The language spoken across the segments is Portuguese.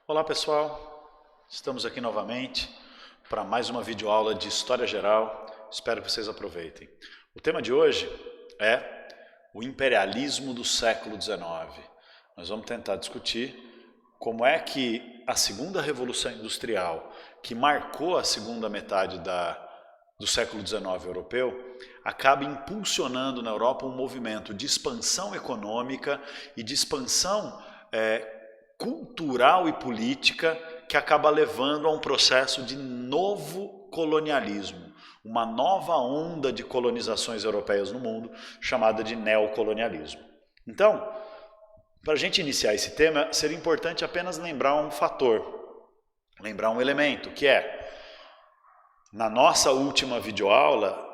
Olá pessoal, estamos aqui novamente para mais uma videoaula de História Geral, espero que vocês aproveitem. O tema de hoje é o imperialismo do século XIX. Nós vamos tentar discutir como é que a segunda revolução industrial, que marcou a segunda metade do século XIX europeu, acaba impulsionando na Europa um movimento de expansão econômica e de expansão cultural e política que acaba levando a um processo de novo colonialismo, uma nova onda de colonizações europeias no mundo, chamada de neocolonialismo. Então, para a gente iniciar esse tema, seria importante apenas lembrar um fator, lembrar um elemento, que é, na nossa última videoaula,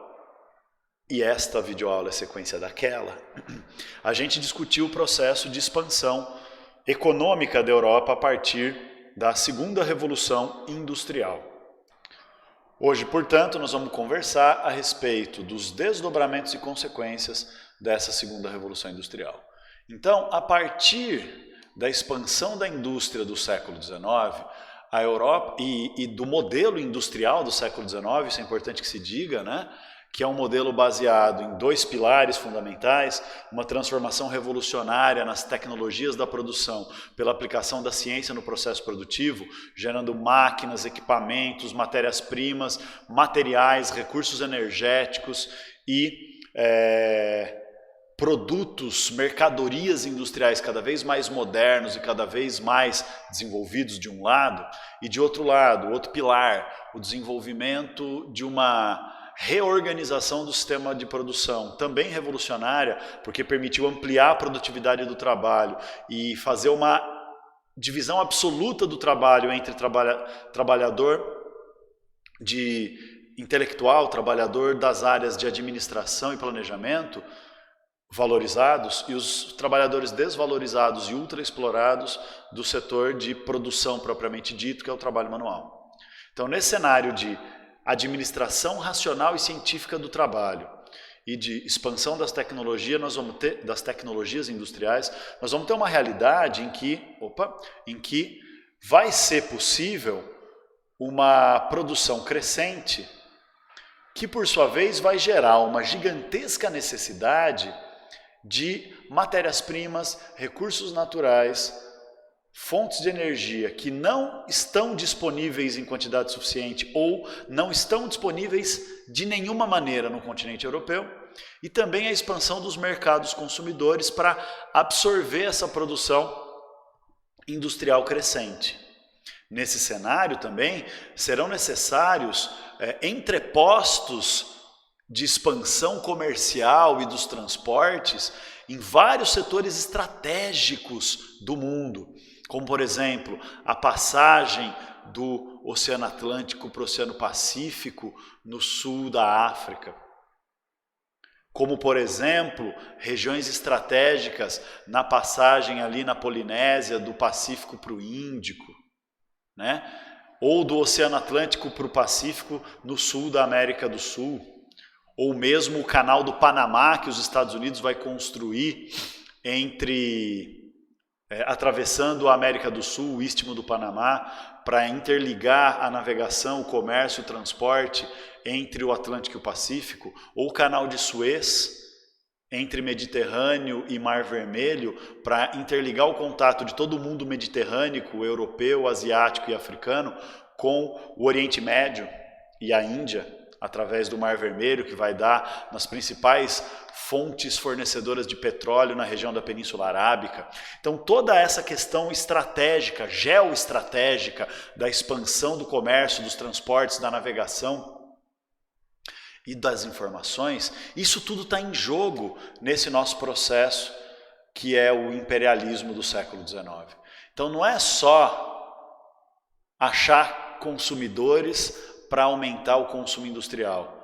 e esta videoaula é sequência daquela, a gente discutiu o processo de expansão econômica da Europa a partir da segunda revolução industrial. Hoje, portanto, nós vamos conversar a respeito dos desdobramentos e consequências dessa segunda revolução industrial. Então, a partir da expansão da indústria do século XIX, a Europa e do modelo industrial do século XIX, isso é importante que se diga, né? Que é um modelo baseado em dois pilares fundamentais, uma transformação revolucionária nas tecnologias da produção pela aplicação da ciência no processo produtivo, gerando máquinas, equipamentos, matérias-primas, materiais, recursos energéticos e produtos, mercadorias industriais cada vez mais modernos e cada vez mais desenvolvidos de um lado, e de outro lado, outro pilar, o desenvolvimento de uma reorganização do sistema de produção, também revolucionária, porque permitiu ampliar a produtividade do trabalho e fazer uma divisão absoluta do trabalho entre trabalhador de intelectual, trabalhador das áreas de administração e planejamento, valorizados, e os trabalhadores desvalorizados e ultraexplorados do setor de produção propriamente dito, que é o trabalho manual. Então, nesse cenário de administração racional e científica do trabalho e de expansão das tecnologias, das tecnologias industriais, nós vamos ter uma realidade em que vai ser possível uma produção crescente que, por sua vez, vai gerar uma gigantesca necessidade de matérias-primas, recursos naturais, fontes de energia que não estão disponíveis em quantidade suficiente ou não estão disponíveis de nenhuma maneira no continente europeu, e também a expansão dos mercados consumidores para absorver essa produção industrial crescente. Nesse cenário também serão necessários entrepostos de expansão comercial e dos transportes em vários setores estratégicos do mundo, como, por exemplo, a passagem do Oceano Atlântico para o Oceano Pacífico no sul da África. Como, por exemplo, regiões estratégicas na passagem ali na Polinésia do Pacífico para o Índico, né? Ou do Oceano Atlântico para o Pacífico no sul da América do Sul. Ou mesmo o canal do Panamá, que os Estados Unidos vai construir atravessando a América do Sul, o Istmo do Panamá, para interligar a navegação, o comércio, o transporte entre o Atlântico e o Pacífico, ou o canal de Suez, entre Mediterrâneo e Mar Vermelho, para interligar o contato de todo o mundo mediterrâneo, europeu, asiático e africano, com o Oriente Médio e a Índia, através do Mar Vermelho, que vai dar nas principais fontes fornecedoras de petróleo na região da Península Arábica. Então, toda essa questão estratégica, geoestratégica, da expansão do comércio, dos transportes, da navegação e das informações, isso tudo está em jogo nesse nosso processo, que é o imperialismo do século XIX. Então, não é só achar consumidores para aumentar o consumo industrial.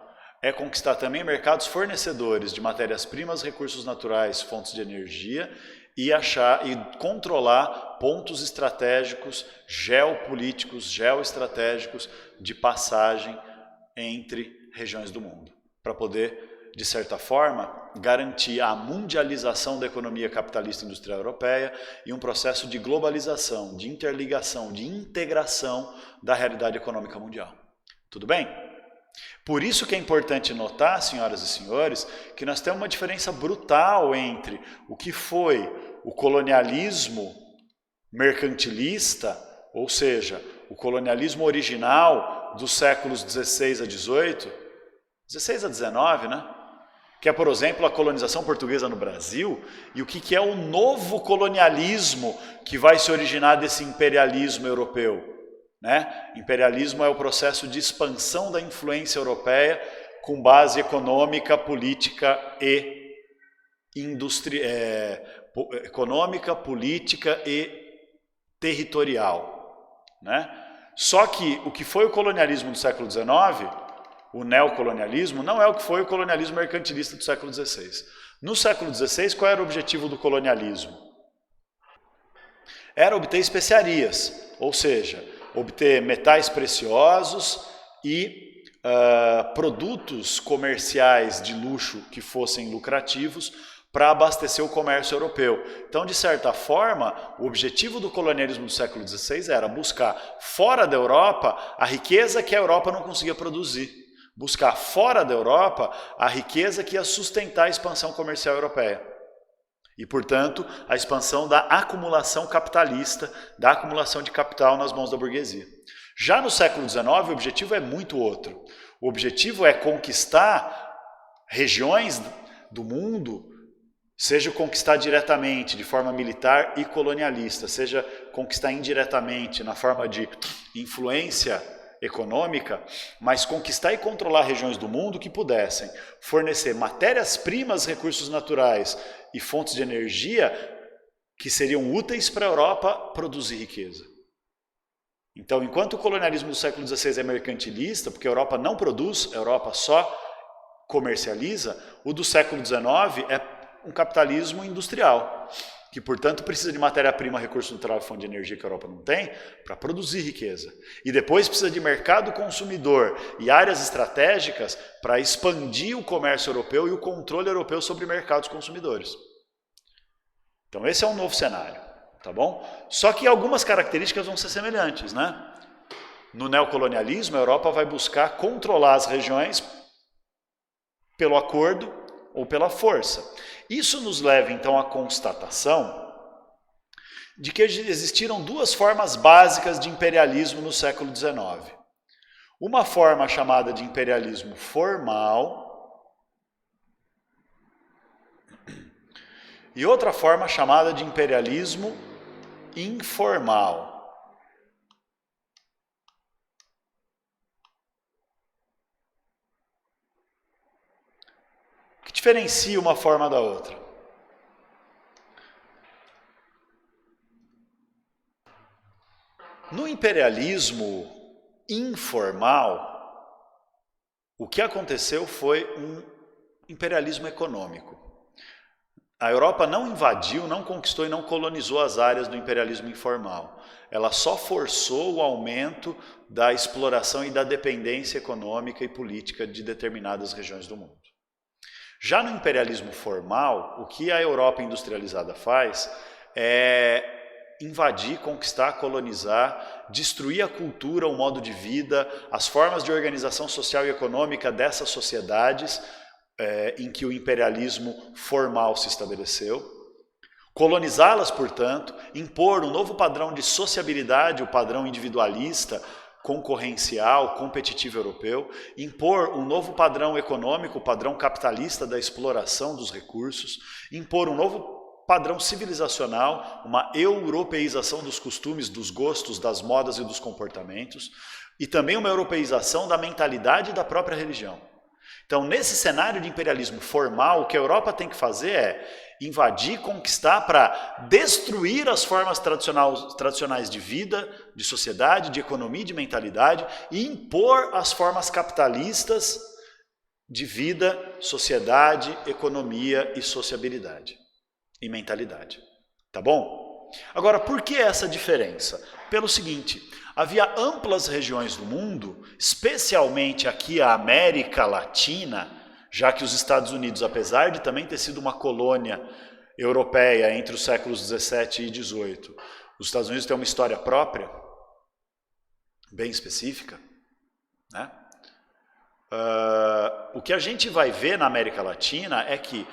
É conquistar também mercados fornecedores de matérias-primas, recursos naturais, fontes de energia e controlar pontos estratégicos, geopolíticos, geoestratégicos de passagem entre regiões do mundo, para poder de certa forma, garantir a mundialização da economia capitalista industrial europeia e um processo de globalização, de interligação, de integração da realidade econômica mundial. Tudo bem? Por isso que é importante notar, senhoras e senhores, que nós temos uma diferença brutal entre o que foi o colonialismo mercantilista, ou seja, o colonialismo original dos séculos 16 a 18, 16 a 19, né? Que é, por exemplo, a colonização portuguesa no Brasil, e o que é o novo colonialismo que vai se originar desse imperialismo europeu. Né? Imperialismo é o processo de expansão da influência europeia com base econômica, política e econômica, política e territorial. Né? Só que o que foi o colonialismo do século XIX, o neocolonialismo, não é o que foi o colonialismo mercantilista do século XVI. No século XVI, qual era o objetivo do colonialismo? Era obter especiarias, ou seja, obter metais preciosos e produtos comerciais de luxo que fossem lucrativos para abastecer o comércio europeu. Então, de certa forma, o objetivo do colonialismo do século XVI era buscar fora da Europa a riqueza que a Europa não conseguia produzir. Buscar fora da Europa a riqueza que ia sustentar a expansão comercial europeia. E, portanto, a expansão da acumulação capitalista, da acumulação de capital nas mãos da burguesia. Já no século XIX, o objetivo é muito outro. O objetivo é conquistar regiões do mundo, seja conquistar diretamente, de forma militar e colonialista, seja conquistar indiretamente, na forma de influência econômica, mas conquistar e controlar regiões do mundo que pudessem fornecer matérias-primas, recursos naturais e fontes de energia que seriam úteis para a Europa produzir riqueza. Então, enquanto o colonialismo do século XVI é mercantilista, porque a Europa não produz, a Europa só comercializa, o do século XIX é um capitalismo industrial, que, portanto, precisa de matéria-prima, recurso natural e fonte de energia que a Europa não tem, para produzir riqueza. E depois precisa de mercado consumidor e áreas estratégicas para expandir o comércio europeu e o controle europeu sobre mercados consumidores. Então, esse é um novo cenário, tá bom? Só que algumas características vão ser semelhantes, né? No neocolonialismo, a Europa vai buscar controlar as regiões pelo acordo ou pela força. Isso nos leva, então, à constatação de que existiram duas formas básicas de imperialismo no século XIX. Uma forma chamada de imperialismo formal e outra forma chamada de imperialismo informal. O que diferencia uma forma da outra? No imperialismo informal, o que aconteceu foi um imperialismo econômico. A Europa não invadiu, não conquistou e não colonizou as áreas do imperialismo informal. Ela só forçou o aumento da exploração e da dependência econômica e política de determinadas regiões do mundo. Já no imperialismo formal, o que a Europa industrializada faz é invadir, conquistar, colonizar, destruir a cultura, o modo de vida, as formas de organização social e econômica dessas sociedades em que o imperialismo formal se estabeleceu, colonizá-las, portanto, impor um novo padrão de sociabilidade, o padrão individualista, concorrencial, competitivo europeu, impor um novo padrão econômico, o padrão capitalista da exploração dos recursos, impor um novo padrão civilizacional, uma europeização dos costumes, dos gostos, das modas e dos comportamentos, e também uma europeização da mentalidade da própria religião. Então, nesse cenário de imperialismo formal, o que a Europa tem que fazer é invadir, conquistar para destruir as formas tradicionais de vida, de sociedade, de economia e de mentalidade e impor as formas capitalistas de vida, sociedade, economia e sociabilidade e mentalidade. Tá bom? Agora, por que essa diferença? Pelo seguinte, havia amplas regiões do mundo, especialmente aqui a América Latina, já que os Estados Unidos, apesar de também ter sido uma colônia europeia entre os séculos 17 e 18, os Estados Unidos têm uma história própria, bem específica, né? O que a gente vai ver na América Latina é que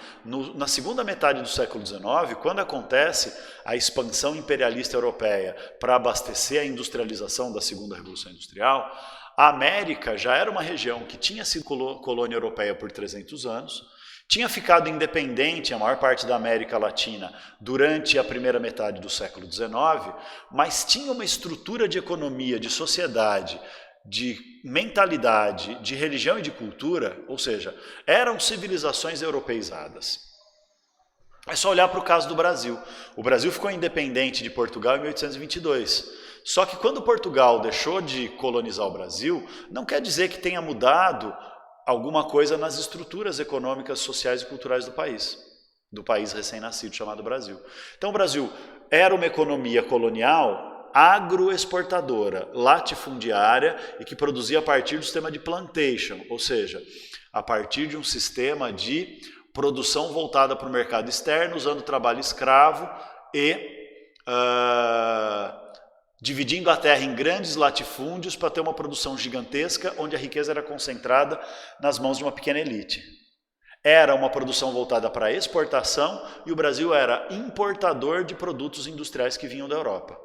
na segunda metade do século XIX, quando acontece a expansão imperialista europeia para abastecer a industrialização da segunda revolução industrial, a América já era uma região que tinha sido colônia europeia por 300 anos, tinha ficado independente a maior parte da América Latina durante a primeira metade do século XIX, mas tinha uma estrutura de economia, de sociedade, de mentalidade, de religião e de cultura, ou seja, eram civilizações europeizadas. É só olhar para o caso do Brasil. O Brasil ficou independente de Portugal em 1822. Só que quando Portugal deixou de colonizar o Brasil, não quer dizer que tenha mudado alguma coisa nas estruturas econômicas, sociais e culturais do país recém-nascido chamado Brasil. Então o Brasil era uma economia colonial agroexportadora, latifundiária e que produzia a partir do sistema de plantation, ou seja, a partir de um sistema de produção voltada para o mercado externo, usando trabalho escravo e dividindo a terra em grandes latifúndios para ter uma produção gigantesca, onde a riqueza era concentrada nas mãos de uma pequena elite. Era uma produção voltada para a exportação e o Brasil era importador de produtos industriais que vinham da Europa.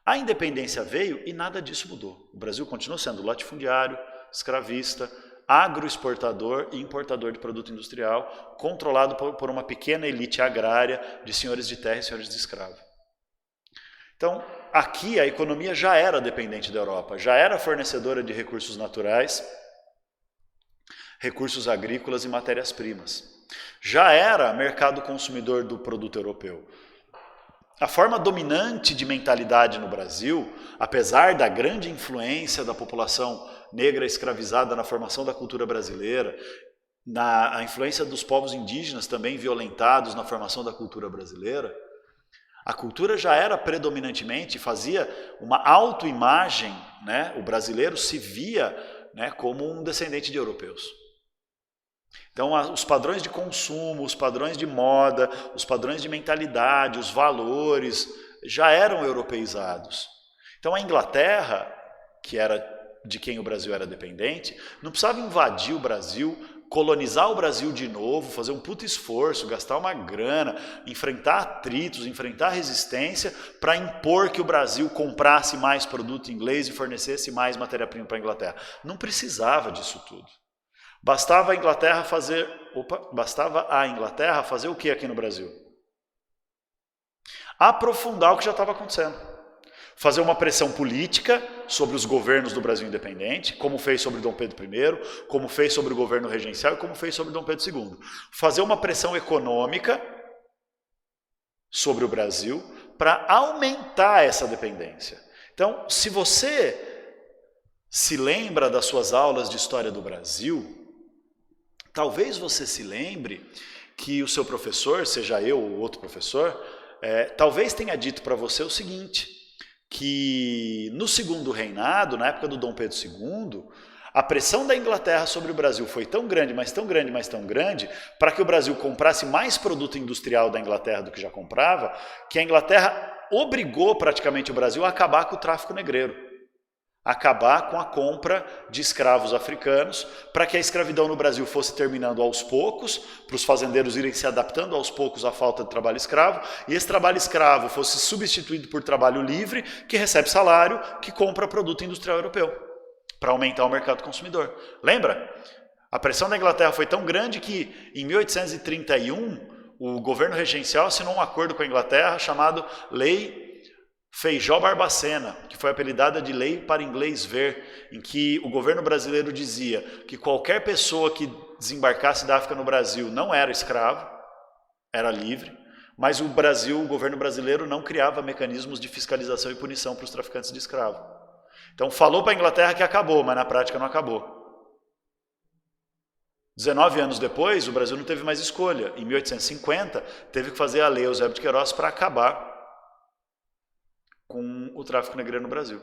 A independência veio e nada disso mudou. O Brasil continuou sendo latifundiário, escravista, agroexportador e importador de produto industrial, controlado por uma pequena elite agrária de senhores de terra e senhores de escravo. Então, aqui a economia já era dependente da Europa, já era fornecedora de recursos naturais, recursos agrícolas e matérias-primas. Já era mercado consumidor do produto europeu. A forma dominante de mentalidade no Brasil, apesar da grande influência da população negra escravizada na formação da cultura brasileira, a influência dos povos indígenas também violentados na formação da cultura brasileira, a cultura já era predominantemente, fazia uma autoimagem, né? O brasileiro se via, né, como um descendente de europeus. Então, os padrões de consumo, os padrões de moda, os padrões de mentalidade, os valores, já eram europeizados. Então, a Inglaterra, que era de quem o Brasil era dependente, não precisava invadir o Brasil, colonizar o Brasil de novo, fazer um puto esforço, gastar uma grana, enfrentar atritos, enfrentar resistência para impor que o Brasil comprasse mais produto inglês e fornecesse mais matéria-prima para a Inglaterra. Não precisava disso tudo. Bastava a Inglaterra fazer o que aqui no Brasil? Aprofundar o que já estava acontecendo. Fazer uma pressão política sobre os governos do Brasil independente, como fez sobre Dom Pedro I, como fez sobre o governo regencial e como fez sobre Dom Pedro II. Fazer uma pressão econômica sobre o Brasil para aumentar essa dependência. Então, se você se lembra das suas aulas de história do Brasil, talvez você se lembre que o seu professor, seja eu ou outro professor, talvez tenha dito para você o seguinte, que no segundo reinado, na época do Dom Pedro II, a pressão da Inglaterra sobre o Brasil foi tão grande, mas tão grande, mas tão grande, para que o Brasil comprasse mais produto industrial da Inglaterra do que já comprava, que a Inglaterra obrigou praticamente o Brasil a acabar com o tráfico negreiro. Acabar com a compra de escravos africanos, para que a escravidão no Brasil fosse terminando aos poucos, para os fazendeiros irem se adaptando aos poucos à falta de trabalho escravo, e esse trabalho escravo fosse substituído por trabalho livre, que recebe salário, que compra produto industrial europeu, para aumentar o mercado consumidor. Lembra? A pressão da Inglaterra foi tão grande que, em 1831, o governo regencial assinou um acordo com a Inglaterra chamado Lei Feijó Barbacena, que foi apelidada de Lei para Inglês Ver, em que o governo brasileiro dizia que qualquer pessoa que desembarcasse da África no Brasil não era escravo, era livre, mas o governo brasileiro não criava mecanismos de fiscalização e punição para os traficantes de escravo. Então falou para a Inglaterra que acabou, mas na prática não acabou. 19 anos depois, o Brasil não teve mais escolha. Em 1850, teve que fazer a Lei Eusébio de Queiroz para acabar com o tráfico negreiro no Brasil.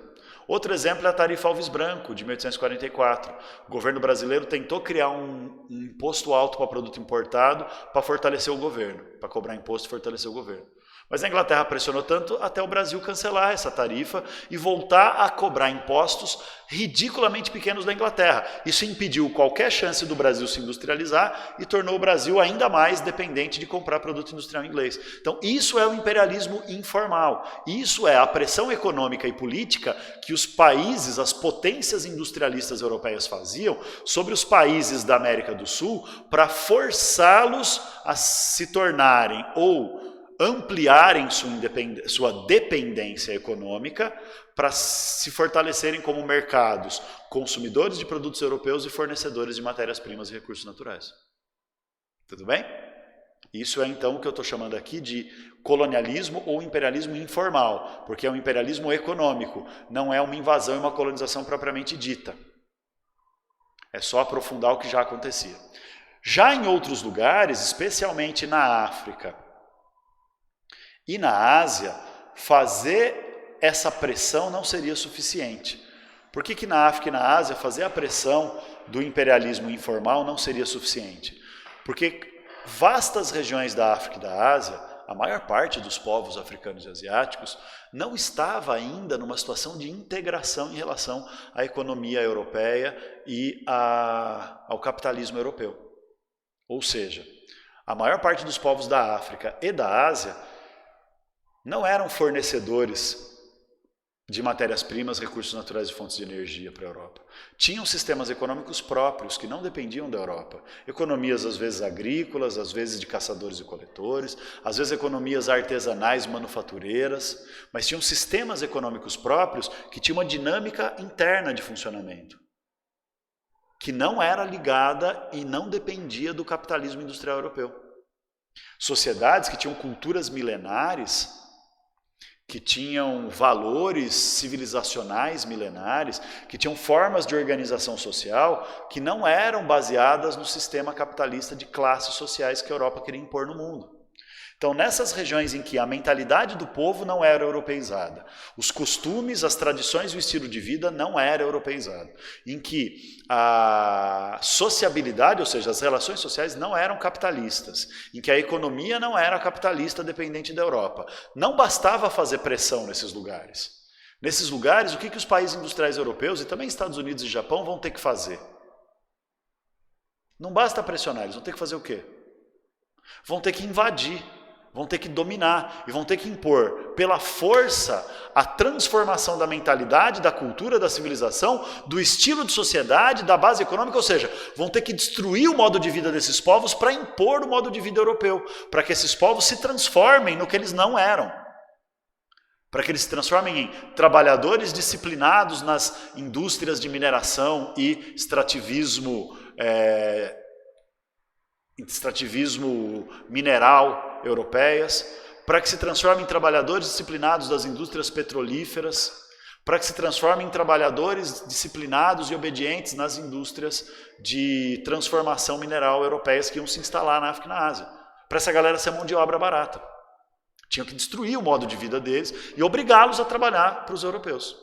Outro exemplo é a tarifa Alves Branco, de 1844. O governo brasileiro tentou criar um imposto alto para produto importado para fortalecer o governo, para cobrar imposto e fortalecer o governo. Mas a Inglaterra pressionou tanto até o Brasil cancelar essa tarifa e voltar a cobrar impostos ridiculamente pequenos da Inglaterra. Isso impediu qualquer chance do Brasil se industrializar e tornou o Brasil ainda mais dependente de comprar produto industrial inglês. Então isso é o imperialismo informal. Isso é a pressão econômica e política que os países, as potências industrialistas europeias faziam sobre os países da América do Sul para forçá-los a se tornarem ou ampliarem sua dependência econômica para se fortalecerem como mercados consumidores de produtos europeus e fornecedores de matérias-primas e recursos naturais. Tudo bem? Isso é então o que eu estou chamando aqui de colonialismo ou imperialismo informal, porque é um imperialismo econômico, não é uma invasão e uma colonização propriamente dita. É só aprofundar o que já acontecia. Já em outros lugares, especialmente na África e na Ásia, fazer essa pressão não seria suficiente. Por que na África e na Ásia fazer a pressão do imperialismo informal não seria suficiente? Porque vastas regiões da África e da Ásia, a maior parte dos povos africanos e asiáticos, não estava ainda numa situação de integração em relação à economia europeia e ao capitalismo europeu. Ou seja, a maior parte dos povos da África e da Ásia não eram fornecedores de matérias-primas, recursos naturais e fontes de energia para a Europa. Tinham sistemas econômicos próprios que não dependiam da Europa. Economias às vezes agrícolas, às vezes de caçadores e coletores, às vezes economias artesanais, manufatureiras, mas tinham sistemas econômicos próprios que tinham uma dinâmica interna de funcionamento, que não era ligada e não dependia do capitalismo industrial europeu. Sociedades que tinham culturas milenares, que tinham valores civilizacionais milenares, que tinham formas de organização social que não eram baseadas no sistema capitalista de classes sociais que a Europa queria impor no mundo. Então, nessas regiões em que a mentalidade do povo não era europeizada, os costumes, as tradições e o estilo de vida não era europeizado, em que a sociabilidade, ou seja, as relações sociais não eram capitalistas, em que a economia não era capitalista dependente da Europa. Não bastava fazer pressão nesses lugares. Nesses lugares, o que os países industriais europeus e também Estados Unidos e Japão vão ter que fazer? Não basta pressionar, eles vão ter que fazer o quê? Vão ter que invadir. Vão ter que dominar e vão ter que impor pela força a transformação da mentalidade, da cultura, da civilização, do estilo de sociedade, da base econômica, ou seja, vão ter que destruir o modo de vida desses povos para impor o modo de vida europeu, para que esses povos se transformem no que eles não eram, para que eles se transformem em trabalhadores disciplinados nas indústrias de mineração e extrativismo mineral europeias, para que se transformem em trabalhadores disciplinados das indústrias petrolíferas, para que se transformem em trabalhadores disciplinados e obedientes nas indústrias de transformação mineral europeias que iam se instalar na África e na Ásia. Para essa galera ser mão de obra barata. Tinham que destruir o modo de vida deles e obrigá-los a trabalhar para os europeus.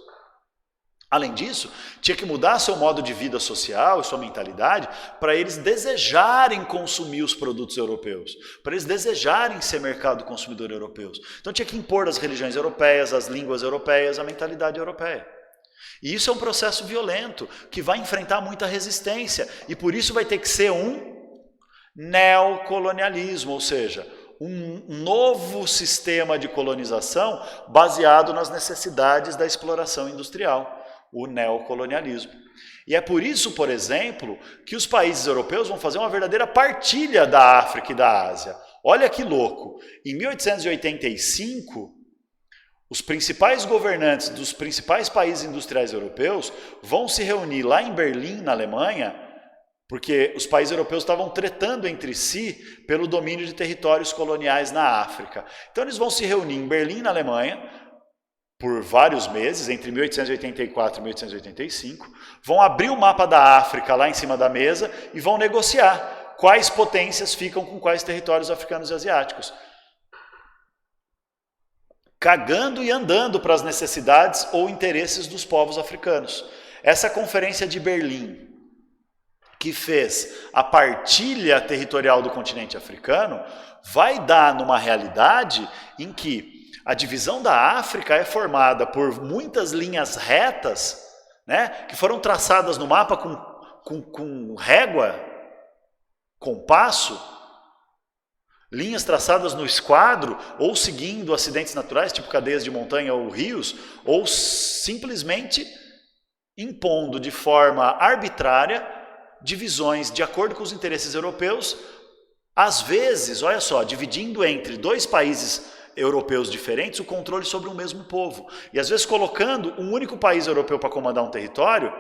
Além disso, tinha que mudar seu modo de vida social e sua mentalidade para eles desejarem consumir os produtos europeus, para eles desejarem ser mercado consumidor europeus. Então tinha que impor as religiões europeias, as línguas europeias, a mentalidade europeia. E isso é um processo violento que vai enfrentar muita resistência e por isso vai ter que ser um neocolonialismo, ou seja, um novo sistema de colonização baseado nas necessidades da exploração industrial. O neocolonialismo. E é por isso, por exemplo, que os países europeus vão fazer uma verdadeira partilha da África e da Ásia. Olha que louco! Em 1885, os principais governantes dos principais países industriais europeus vão se reunir lá em Berlim, na Alemanha, porque os países europeus estavam tretando entre si pelo domínio de territórios coloniais na África. Então eles vão se reunir em Berlim, na Alemanha, por vários meses, entre 1884 e 1885, vão abrir o mapa da África lá em cima da mesa e vão negociar quais potências ficam com quais territórios africanos e asiáticos. cagando e andando para as necessidades ou interesses dos povos africanos. Essa conferência de Berlim, que fez a partilha territorial do continente africano, vai dar numa realidade em que a divisão da África é formada por muitas linhas retas, né, que foram traçadas no mapa com régua, compasso, linhas traçadas no esquadro, ou seguindo acidentes naturais, tipo cadeias de montanha ou rios, ou simplesmente impondo de forma arbitrária divisões de acordo com os interesses europeus, às vezes, olha só, dividindo entre dois países europeus diferentes o controle sobre um mesmo povo. E às vezes colocando um único país europeu para comandar um território,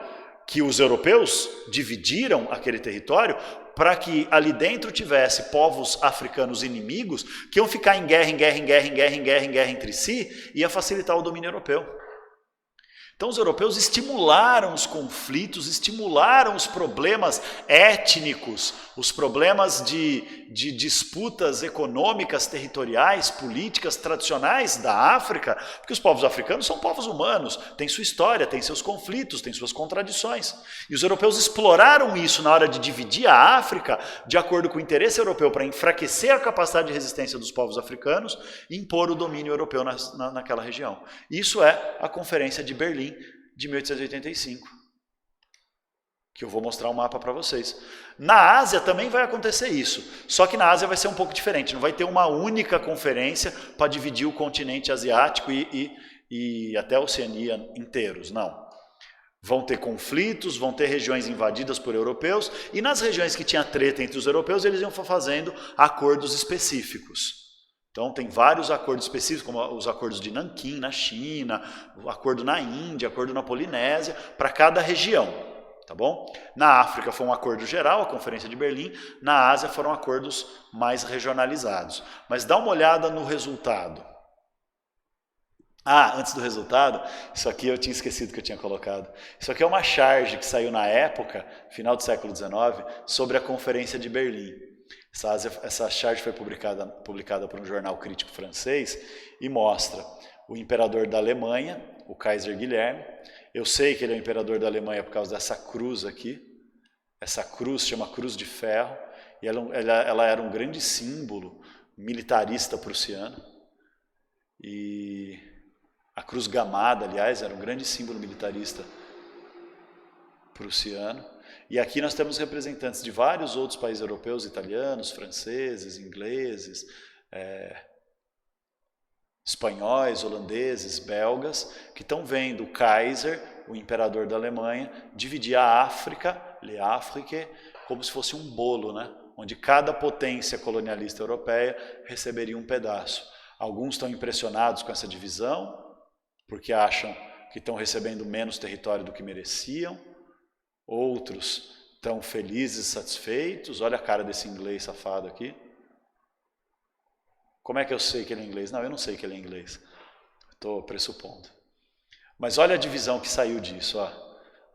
que os europeus dividiram aquele território, para que ali dentro tivesse povos africanos inimigos que iam ficar em guerra entre si, e ia facilitar o domínio europeu. Então os europeus estimularam os conflitos, estimularam os problemas étnicos, os problemas de disputas econômicas, territoriais, políticas tradicionais da África, porque os povos africanos são povos humanos, têm sua história, têm seus conflitos, têm suas contradições. E os europeus exploraram isso na hora de dividir a África de acordo com o interesse europeu para enfraquecer a capacidade de resistência dos povos africanos e impor o domínio europeu naquela região. Isso é a Conferência de Berlim de 1885, que eu vou mostrar um mapa para vocês. Na Ásia também vai acontecer isso, só que na Ásia vai ser um pouco diferente, não vai ter uma única conferência para dividir o continente asiático e até a Oceania inteiros, não. Vão ter conflitos, vão ter regiões invadidas por europeus, e nas regiões que tinha treta entre os europeus, eles iam fazendo acordos específicos. Então tem vários acordos específicos, como os acordos de Nanquim, na China, o acordo na Índia, acordo na Polinésia, para cada região, tá bom? Na África foi um acordo geral, a Conferência de Berlim, na Ásia foram acordos mais regionalizados. Mas dá uma olhada no resultado. Ah, antes do resultado, isso aqui eu tinha esquecido que eu tinha colocado. Isso aqui é uma charge que saiu na época, final do século XIX, sobre a Conferência de Berlim. Essa charge foi publicada por um jornal crítico francês e mostra o imperador da Alemanha, o Kaiser Guilherme. Eu sei que ele é o imperador da Alemanha por causa dessa cruz aqui. Essa cruz se chama Cruz de Ferro, e ela era um grande símbolo militarista prussiano. E a Cruz Gamada, aliás, era um grande símbolo militarista prussiano. E aqui nós temos representantes de vários outros países europeus, italianos, franceses, ingleses, espanhóis, holandeses, belgas, que estão vendo o Kaiser, o imperador da Alemanha, dividir a África, l'Afrique, como se fosse um bolo, né? Onde cada potência colonialista europeia receberia um pedaço. Alguns estão impressionados com essa divisão, porque acham que estão recebendo menos território do que mereciam. Outros estão felizes e satisfeitos. Olha a cara desse inglês safado aqui. Como é que eu sei que ele é inglês? Não, eu não sei que ele é inglês. Estou pressupondo. Mas olha a divisão que saiu disso. Ó.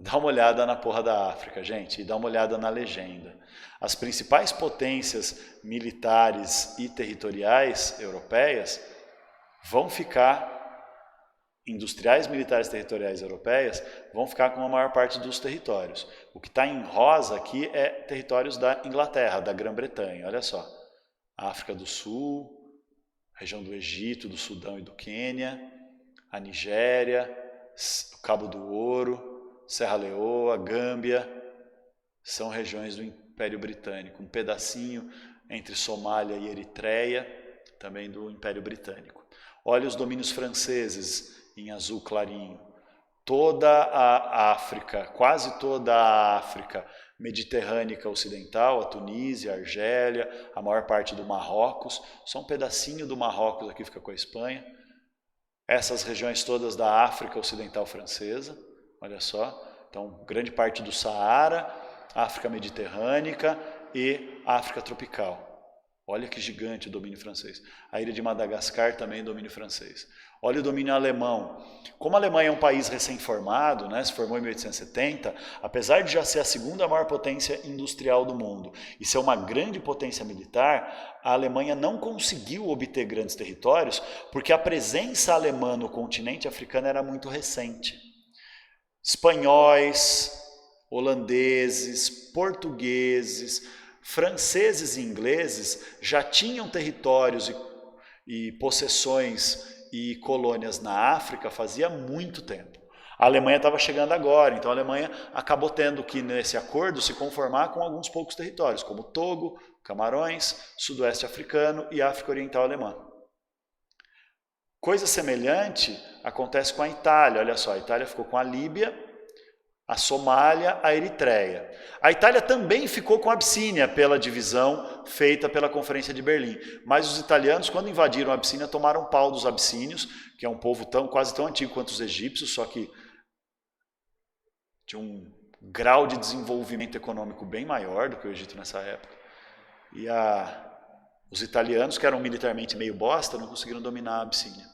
Dá uma olhada na porra da África, gente, e dá uma olhada na legenda. As principais potências militares e territoriais europeias vão ficar... industriais, militares, territoriais europeias vão ficar com a maior parte dos territórios. O que está em rosa aqui é territórios da Inglaterra, da Grã-Bretanha. Olha só, África do Sul, região do Egito, do Sudão e do Quênia, a Nigéria, o Cabo do Ouro, Serra Leoa, Gâmbia, são regiões do Império Britânico. Um pedacinho entre Somália e Eritreia, também do Império Britânico. Olha os domínios franceses, em azul clarinho. Toda a África, quase toda a África mediterrânea ocidental, a Tunísia, a Argélia, a maior parte do Marrocos, só um pedacinho do Marrocos aqui fica com a Espanha. Essas regiões todas da África ocidental francesa, olha só. Então, grande parte do Saara, África mediterrânea e África tropical. Olha que gigante o domínio francês. A ilha de Madagascar também é domínio francês. Olha o domínio alemão. Como a Alemanha é um país recém-formado, né, se formou em 1870, apesar de já ser a segunda maior potência industrial do mundo e ser uma grande potência militar, a Alemanha não conseguiu obter grandes territórios porque a presença alemã no continente africano era muito recente. Espanhóis, holandeses, portugueses, franceses e ingleses já tinham territórios e possessões e colônias na África fazia muito tempo. A Alemanha estava chegando agora, então a Alemanha acabou tendo que, nesse acordo, se conformar com alguns poucos territórios, como Togo, Camarões, Sudoeste Africano e África Oriental Alemã. Coisa semelhante acontece com a Itália. Olha só, a Itália ficou com a Líbia, a Somália, a Eritreia. A Itália também ficou com a Abissínia pela divisão feita pela Conferência de Berlim. Mas os italianos, quando invadiram a Abissínia, tomaram pau dos abissínios, que é um povo quase tão antigo quanto os egípcios, só que tinha um grau de desenvolvimento econômico bem maior do que o Egito nessa época. E os italianos, que eram militarmente meio bosta, não conseguiram dominar a Abissínia.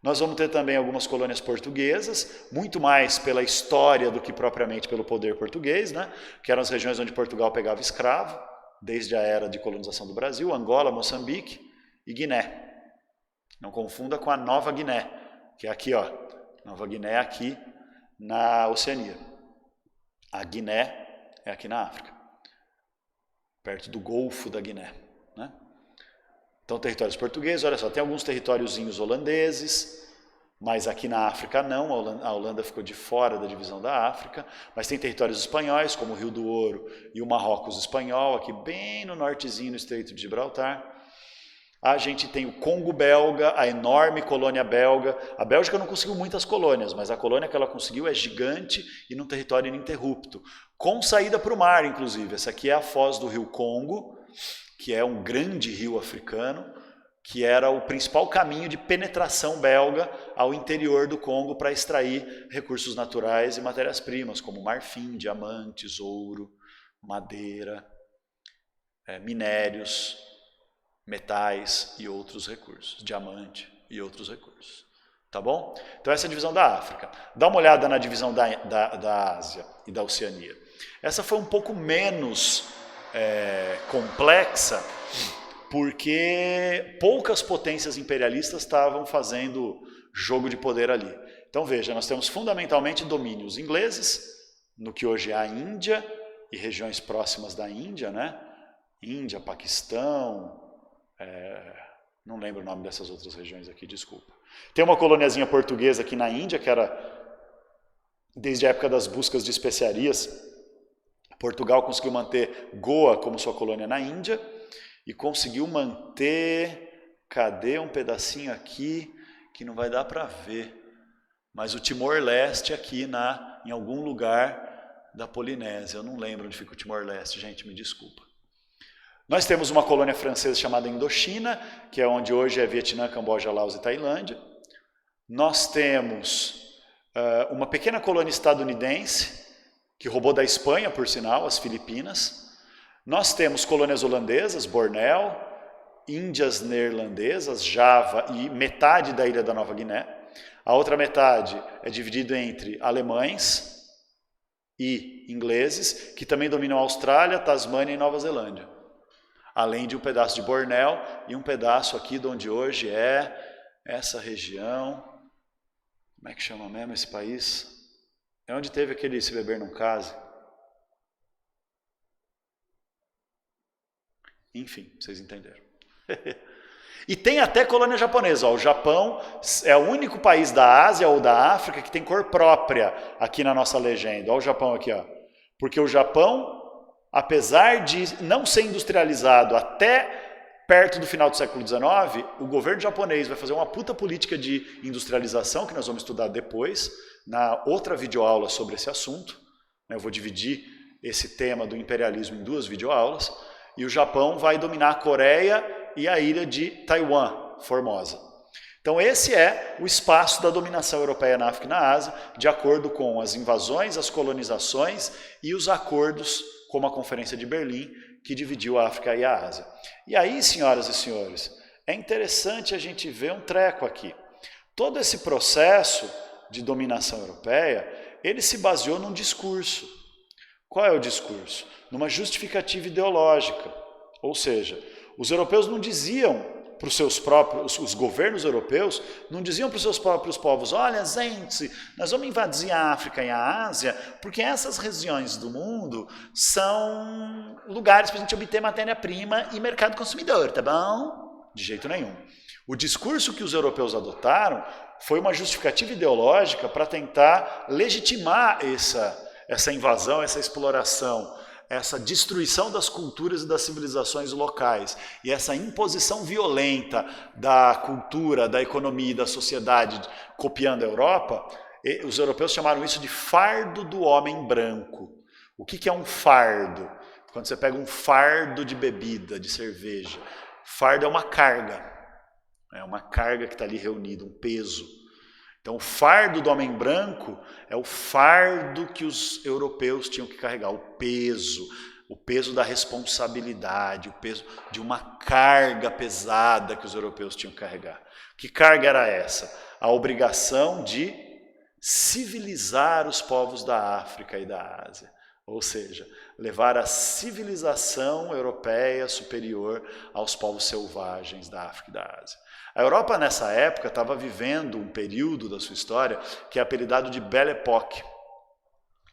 Nós vamos ter também algumas colônias portuguesas, muito mais pela história do que propriamente pelo poder português, né? Que eram as regiões onde Portugal pegava escravo, desde a era de colonização do Brasil, Angola, Moçambique e Guiné. Não confunda com a Nova Guiné, que é aqui, ó. Nova Guiné é aqui na Oceania. A Guiné é aqui na África, perto do Golfo da Guiné, né? Então, territórios portugueses, olha só, tem alguns territóriozinhos holandeses, mas aqui na África não, a Holanda ficou de fora da divisão da África, mas tem territórios espanhóis, como o Rio do Ouro e o Marrocos espanhol, aqui bem no nortezinho, no Estreito de Gibraltar. A gente tem o Congo belga, a enorme colônia belga. A Bélgica não conseguiu muitas colônias, mas a colônia que ela conseguiu é gigante e num território ininterrupto, com saída para o mar, inclusive. Essa aqui é a foz do rio Congo, que é um grande rio africano, que era o principal caminho de penetração belga ao interior do Congo para extrair recursos naturais e matérias-primas, como marfim, diamantes, ouro, madeira, minérios, metais e outros recursos, diamante e outros recursos. Tá bom? Então essa é a divisão da África. Dá uma olhada na divisão da Ásia e da Oceania. Essa foi um pouco menos complexa, porque poucas potências imperialistas estavam fazendo jogo de poder ali. Então veja, nós temos fundamentalmente domínios ingleses, no que hoje é a Índia e regiões próximas da Índia, né? Índia, Paquistão, não lembro o nome dessas outras regiões aqui, desculpa. Tem uma coloniazinha portuguesa aqui na Índia, que era desde a época das buscas de especiarias. Portugal conseguiu manter Goa como sua colônia na Índia e conseguiu manter, cadê um pedacinho aqui que não vai dar para ver, mas o Timor-Leste aqui em algum lugar da Polinésia. Eu não lembro onde fica o Timor-Leste, gente, me desculpa. Nós temos uma colônia francesa chamada Indochina, que é onde hoje é Vietnã, Camboja, Laos e Tailândia. Nós temos uma pequena colônia estadunidense, que roubou da Espanha, por sinal, as Filipinas. Nós temos colônias holandesas, Bornéu, Índias neerlandesas, Java e metade da ilha da Nova Guiné. A outra metade é dividida entre alemães e ingleses, que também dominam a Austrália, Tasmânia e Nova Zelândia. Além de um pedaço de Bornéu e um pedaço aqui de onde hoje é essa região. Como é que chama mesmo esse país? É onde teve aquele Se Beber Não Case. Enfim, vocês entenderam. E tem até colônia japonesa. Ó, o Japão é o único país da Ásia ou da África que tem cor própria aqui na nossa legenda. Olha o Japão aqui, ó. Porque o Japão, apesar de não ser industrializado até perto do final do século XIX, o governo japonês vai fazer uma puta política de industrialização, que nós vamos estudar depois, na outra videoaula sobre esse assunto. Eu vou dividir esse tema do imperialismo em 2 videoaulas. E o Japão vai dominar a Coreia e a ilha de Taiwan, Formosa. Então esse é o espaço da dominação europeia na África e na Ásia, de acordo com as invasões, as colonizações e os acordos, como a Conferência de Berlim, que dividiu a África e a Ásia. E aí, senhoras e senhores, é interessante a gente ver um treco aqui. Todo esse processo de dominação europeia, ele se baseou num discurso. Qual é o discurso? Numa justificativa ideológica. Ou seja, os europeus não diziam para os seus próprios, os governos europeus não diziam para os seus próprios povos: olha, gente, nós vamos invadir a África e a Ásia porque essas regiões do mundo são lugares para a gente obter matéria-prima e mercado consumidor, tá bom? De jeito nenhum. O discurso que os europeus adotaram foi uma justificativa ideológica para tentar legitimar essa invasão, essa exploração, essa destruição das culturas e das civilizações locais e essa imposição violenta da cultura, da economia e da sociedade copiando a Europa, os europeus chamaram isso de fardo do homem branco. O que é um fardo? Quando você pega um fardo de bebida, de cerveja, fardo é uma carga que está ali reunida, um peso. Então, o fardo do homem branco é o fardo que os europeus tinham que carregar, o peso da responsabilidade, o peso de uma carga pesada que os europeus tinham que carregar. Que carga era essa? A obrigação de civilizar os povos da África e da Ásia. Ou seja, levar a civilização europeia superior aos povos selvagens da África e da Ásia. A Europa, nessa época, estava vivendo um período da sua história que é apelidado de Belle Époque.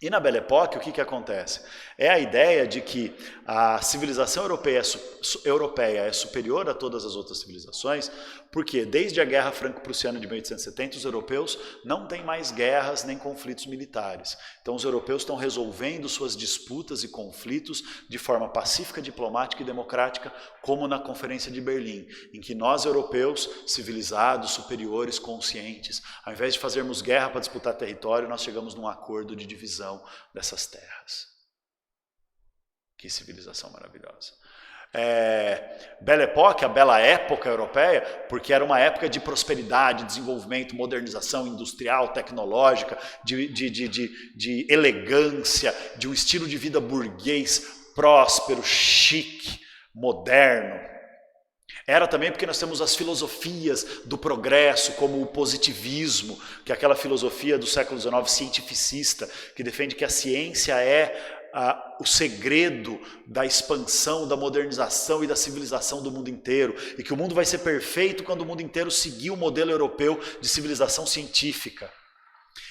E na Belle Époque, o que acontece? É a ideia de que a civilização europeia é superior a todas as outras civilizações, porque desde a Guerra Franco-Prussiana de 1870, os europeus não têm mais guerras nem conflitos militares. Então os europeus estão resolvendo suas disputas e conflitos de forma pacífica, diplomática e democrática, como na Conferência de Berlim, em que nós europeus, civilizados, superiores, conscientes, ao invés de fazermos guerra para disputar território, nós chegamos num acordo de divisão dessas terras. Que civilização maravilhosa. Belle Époque, a bela época europeia, porque era uma época de prosperidade, desenvolvimento, modernização industrial, tecnológica, de elegância, de um estilo de vida burguês, próspero, chique, moderno. Era também porque nós temos as filosofias do progresso, como o positivismo, que é aquela filosofia do século XIX cientificista, que defende que a ciência é o segredo da expansão, da modernização e da civilização do mundo inteiro, e que o mundo vai ser perfeito quando o mundo inteiro seguir o modelo europeu de civilização científica.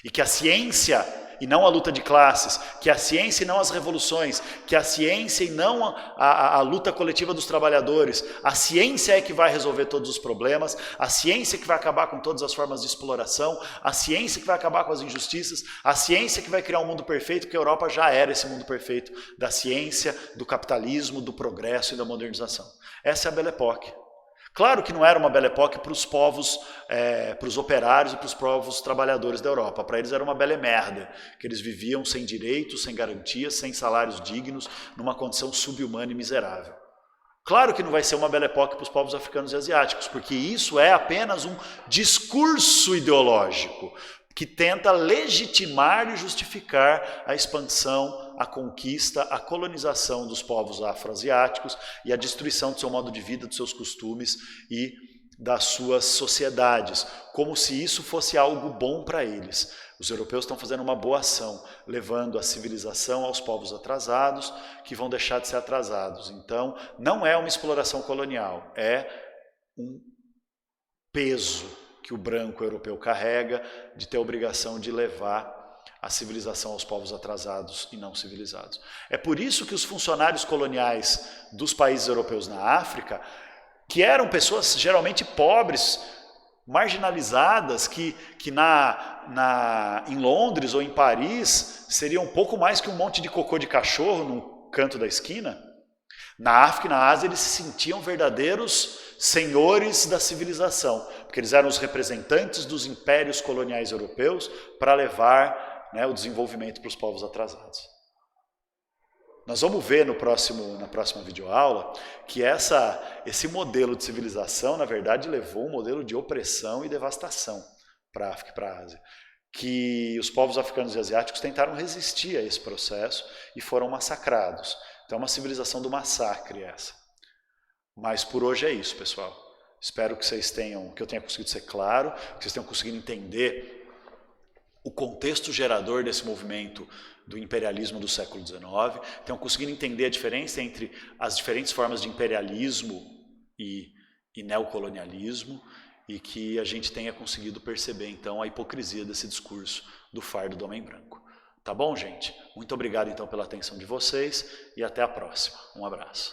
E que a ciência, e não a luta de classes, que a ciência e não as revoluções, que a ciência e não a luta coletiva dos trabalhadores, a ciência é que vai resolver todos os problemas, a ciência que vai acabar com todas as formas de exploração, a ciência que vai acabar com as injustiças, a ciência que vai criar um mundo perfeito, porque a Europa já era esse mundo perfeito da ciência, do capitalismo, do progresso e da modernização. Essa é a Belle Époque. Claro que não era uma Belle Époque para os povos, para os operários e para os povos trabalhadores da Europa. Para eles era uma belle merda, que eles viviam sem direitos, sem garantias, sem salários dignos, numa condição subhumana e miserável. Claro que não vai ser uma Belle Époque para os povos africanos e asiáticos, porque isso é apenas um discurso ideológico que tenta legitimar e justificar a expansão, a conquista, a colonização dos povos afroasiáticos e a destruição do seu modo de vida, dos seus costumes e das suas sociedades, como se isso fosse algo bom para eles. Os europeus estão fazendo uma boa ação, levando a civilização aos povos atrasados, que vão deixar de ser atrasados. Então, não é uma exploração colonial, é um peso que o branco europeu carrega de ter a obrigação de levar a civilização aos povos atrasados e não civilizados. É por isso que os funcionários coloniais dos países europeus na África, que eram pessoas geralmente pobres, marginalizadas, que em Londres ou em Paris seriam um pouco mais que um monte de cocô de cachorro no canto da esquina, na África e na Ásia eles se sentiam verdadeiros senhores da civilização, porque eles eram os representantes dos impérios coloniais europeus para levar o desenvolvimento para os povos atrasados. Nós vamos ver na próxima videoaula que esse modelo de civilização, na verdade, levou um modelo de opressão e devastação para a África e para a Ásia, que os povos africanos e asiáticos tentaram resistir a esse processo e foram massacrados. Então é uma civilização do massacre essa. Mas por hoje é isso, pessoal. Espero que eu tenha conseguido ser claro, que vocês tenham conseguido entender o contexto gerador desse movimento do imperialismo do século XIX, tenham conseguido entender a diferença entre as diferentes formas de imperialismo e neocolonialismo, e que a gente tenha conseguido perceber, então, a hipocrisia desse discurso do fardo do homem branco. Tá bom, gente? Muito obrigado, então, pela atenção de vocês e até a próxima. Um abraço.